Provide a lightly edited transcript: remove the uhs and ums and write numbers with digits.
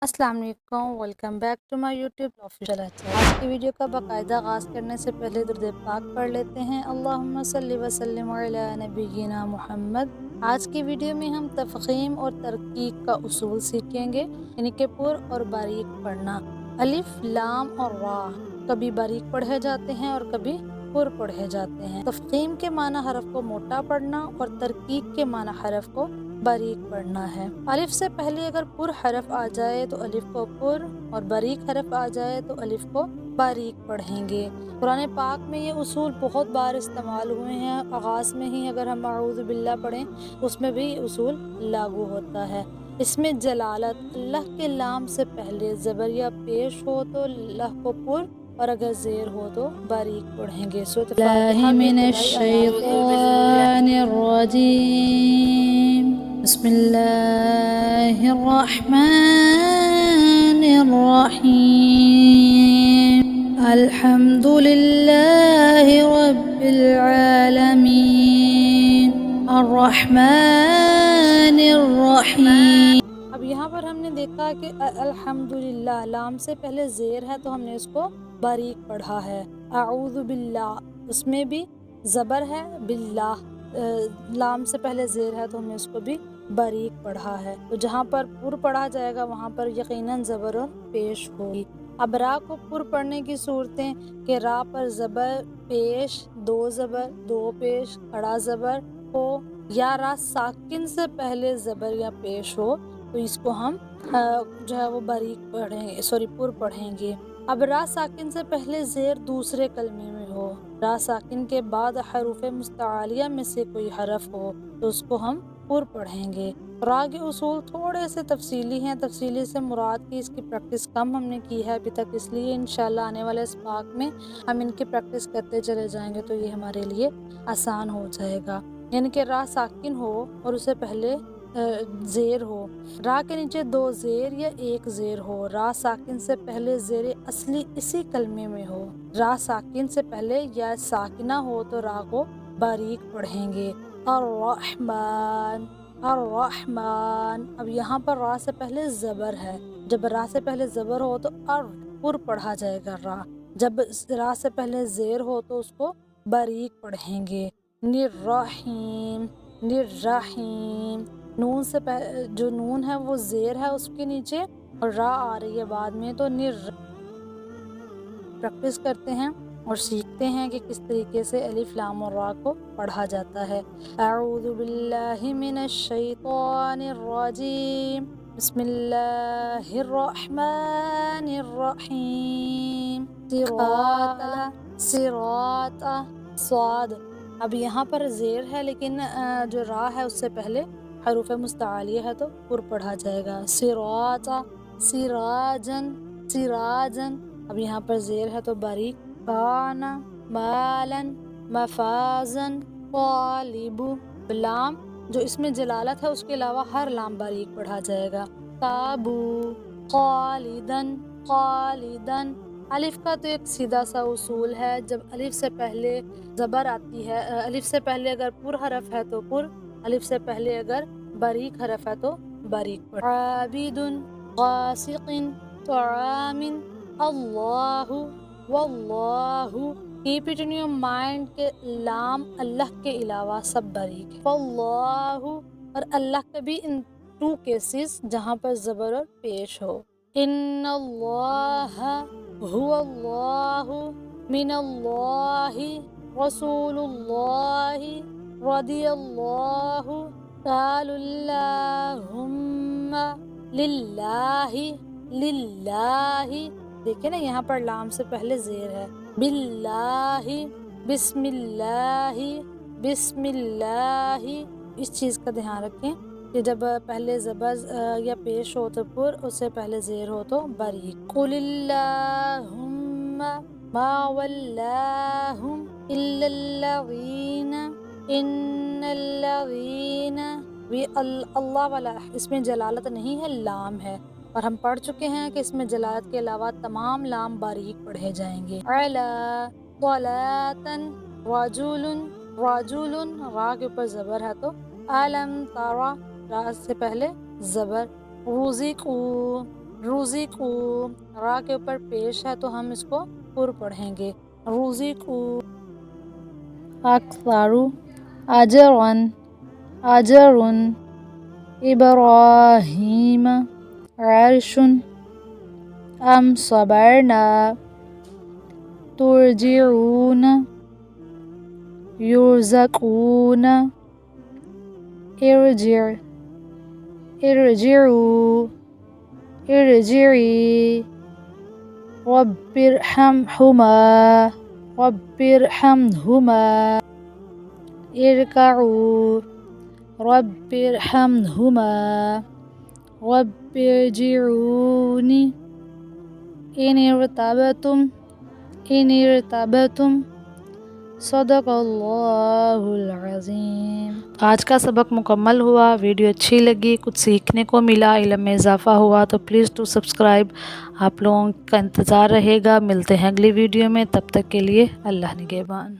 अस्सलाम वालेकुम, welcome back to my YouTube official channel. आज की वीडियो का बाकायदा आगाज़ करने से पहले दुरूद पाक पढ़ लेते हैं। अल्लाहुम्मा सल्लि व सल्लिम अला नबिय्यिना मुहम्मद। आज की वीडियो में हम तफ़ख़ीम और तरकीक का उसूल सीखेंगे, यानी कि पुर और बारीक पढ़ना। अलिफ, लाम और रा कभी बारीक पढ़े जाते हैं और कभी पुर पढ़े जाते हैं। तफ़ख़ीम के माना हरफ को मोटा पढ़ना और तरकीक के माना हरफ को बारीक पढ़ना है। अलिफ से पहले अगर पुर हरफ आ जाए तो अलिफ को पुर और बारीक हरफ आ जाए तो अलिफ को बारीक पढ़ेंगे। कुरान पाक में ये उसूल बहुत बार इस्तेमाल हुए हैं। आगाज़ में ही अगर हम अऊज़ु बिल्लाह पढ़ें उसमें भी उसूल लागू होता है। इसमें जलालत, अल्लाह के लाम से पहले ज़बर या पेश हो तो अल्लाह को पुर और अगर ज़ेर हो तो बारीक पढ़ेंगे। सूरत फातिहा बिस्मिल्लाहिर्रहमानिर्रहीम अल्हम्दुलिल्लाहि रब्बिल आलमीन अर्रहमानिर्रहीम। अब यहाँ पर हमने देखा कि अल्हम्दुलिल्लाह लाम से पहले ज़ेर है तो हमने इसको बारीक पढ़ा है। अऊज़ु बिल्लाह उसमें भी ज़बर है, बिल्लाह लाम से पहले ज़ेर है तो हमने उसको भी बारीक पढ़ा है। तो जहाँ पर पुर पढ़ा जाएगा वहाँ पर यकीनन ज़बर और पेश होगी। अब रा को पुर पढ़ने की सूरतें कि रा पर ज़बर पेश, दो ज़बर, दो पेश, खड़ा ज़बर हो, या रा साकिन से पहले ज़बर या पेश हो तो इसको हम जो है वो बारीक पढ़ेंगे, पुर पढ़ेंगे। अब रा साकिन से पहले ज़ेर दूसरे कलमे में हो, रा साकिन के बाद हरूफ मुस्तआलिया में से कोई हरफ हो तो उसको हम पुर पढ़ेंगे। रा के उसूल थोड़े से तफसीली हैं। तफसीली से मुराद की इसकी प्रैक्टिस कम हमने की है अभी तक, इसलिए इंशाल्लाह आने वाले इस पाक में हम इनकी प्रैक्टिस करते चले जाएंगे तो ये हमारे लिए आसान हो जाएगा। यानी कि रा साकिन हो और उससे पहले ज़ेर हो, रा के नीचे दो ज़ेर या एक ज़ेर हो, रा साकिन से पहले ज़ेर असली इसी कलमे में हो, रा साकिन से पहले या साकिना हो तो रा को बारीक पढ़ेंगे। अर्रहमान, अर्रहमान। अब यहाँ पर रा से पहले ज़बर है, जब रा से पहले ज़बर हो तो पुर पढ़ा जाएगा रा, जब रा से पहले ज़ेर हो तो उसको बारीक पढ़ेंगे। निर्रहीम, निर्रहीम। नून से जो नून है वो ज़ेर है उसके नीचे और रा आ रही है बाद में, तो प्रैक्टिस करते हैं और सीखते हैं कि किस तरीके से अलिफ लाम और रा को पढ़ा जाता है। अऊज़ु बिल्लाहि मिनश शैतानिर रजीम बिस्मिल्लाहिर्रहमानिर्रहीम सिराता स्वाद। अब यहाँ पर ज़ेर है लेकिन जो रा है उससे पहले हरूफ मुस्तआलिया है तो पुर पढ़ा जाएगा। सिराता, सिराजन, सिराजन। अब यहाँ पर ज़ेर है तो बारीक। काना, मालन, मफाजन, क़ालिबु। लाम जो इसमें जलालत है उसके अलावा हर लाम बारीक पढ़ा जाएगा। काबू, ख़ालिदन, ख़ालिदन। अलिफ का तो एक सीधा सा उसूल है, जब अलिफ से पहले ज़बर आती है, अलिफ से पहले अगर पुर हरफ है तो पुर, अलिफ से पहले अगर बारीक हरफ है तो बारीक पढ़। आबिदुन, ग़ासिक़िन, तुआमिन, अल्लाहु, वल्लाहु। Keep it in your mind के लाम अल्लाह के अलावा सब बारीक है। वल्लाहु और अल्लाह के भी इन टू केसेस जहाँ पर ज़बर और पेश हो। इन्नल्लाह हुवल्लाहु मिनल्लाहि रसूलुल्लाहि रदियल्लाहु तालुल्लाहुम्मा लिल्लाहि, लिल्लाहि। देखिए ना यहाँ पर लाम से पहले ज़ेर है। बिल्लाहि, बिस्मिल्लाहि, बिस्मिल्लाहि। इस चीज़ का ध्यान रखें कि जब पहले ज़बर या पेश हो तो पुर, उससे पहले ज़ेर हो तो बारीक। कुलिल्लाहुम्मा मा वल्लाहुम इल्लल्लज़ीना इन्नल्लज़ीना। अल्लाह वाला इसमें जलालत नहीं है, लाम है, और हम पढ़ चुके हैं कि इसमें जलालत के अलावा तमाम लाम बारीक पढ़े जाएंगे। अला ज़लातन रजुलुन, रजुलुन रा के ऊपर ज़बर है तो अलम तरा, रा से पहले ज़बर। रुज़िक़ू, روزقو، را کے اوپر پیش ہے تو ہم اس کو پر پڑھیں گے، روزقو۔ اکثر، اجرن، اجرن، ابراہیم، عرش، ام صبرنا، ترجعون، یرزقون، ارجع، ارجعوا، ارجعی، رب ارحمہما، رب ارحمہما، ارکعوا، رب ارحمہما، رب ارجعونی، ان ارتبتم، ان ارتبتم، صدق اللہ العظیم۔ آج کا سبق مکمل ہوا، ویڈیو اچھی لگی، کچھ سیکھنے کو ملا، علم میں اضافہ ہوا تو پلیز ٹو سبسکرائب۔ آپ لوگوں کا انتظار رہے گا، ملتے ہیں اگلی ویڈیو میں، تب تک کے لیے اللہ نگہبان۔